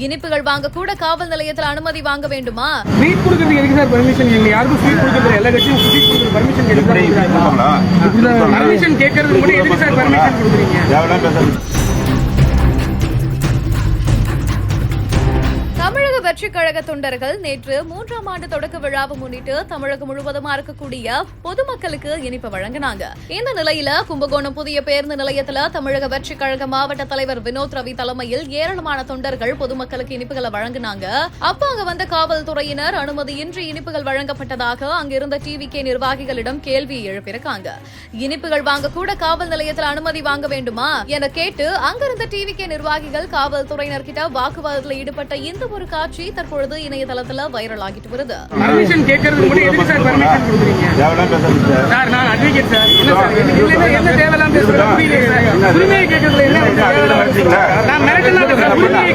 இனிப்புகள் வாங்க கூட காவல் நிலையத்தில் அனுமதி வாங்க வேண்டுமா? ஸ்வீட் கொடுக்கிறது எதுக்கு சார் பர்மிஷன்? எங்க யாருக்கும் ஸ்வீட் கொடுக்கிறது எல்லா கட்சியும் ஸ்வீட் கொடுக்கிறது பர்மிஷன் கேட்கறாங்க. பர்மிஷன் கேட்கறது கூட எதுக்கு சார் பர்மிஷன் கொடுக்குறீங்க? தமிழக வெற்றிக் கழக தொண்டர்கள் நேற்று 3ஆம் ஆண்டு தொடக்க விழாவை முன்னிட்டு தமிழகம் முழுவதுமா இருக்கக்கூடிய பொதுமக்களுக்கு இனிப்பு வழங்கினாங்க. இந்த நிலையில கும்பகோணம் புதிய பேருந்து நிலையத்துல தமிழக வெற்றிக் கழக மாவட்ட தலைவர் வினோத் ரவி தலைமையில் ஏராளமான தொண்டர்கள் பொதுமக்களுக்கு இனிப்புகளை வழங்கினாங்க. அப்ப அங்க வந்த காவல்துறையினர் அனுமதியின்றி இனிப்புகள் வழங்கப்பட்டதாக அங்கிருந்த டிவிகே நிர்வாகிகளிடம் கேள்வி எழுப்பியிருக்காங்க. இனிப்புகள் வாங்க கூட காவல் நிலையத்தில் அனுமதி வாங்க வேண்டுமா என கேட்டு அங்கிருந்த டிவிகே நிர்வாகிகள் காவல்துறையினர்கிட்ட வாக்குவாதத்தில் ஈடுபட்ட இந்த ஒரு காட்சி தற்பொழுது இணையதளத்துல வைரல் ஆகிட்டு வருது. பர்மிஷன் கேட்கறது கூட எதுக்கு சார் பர்மிஷன் கொடுக்குறீங்க? சார் நான் அட்வொகேட் சார். இல்ல சார் என்ன தேவையில்லாம பேசுறீங்க? உரிமையை கேட்கறதுல என்ன நான் மிரட்டலாம் சார். உரிமையை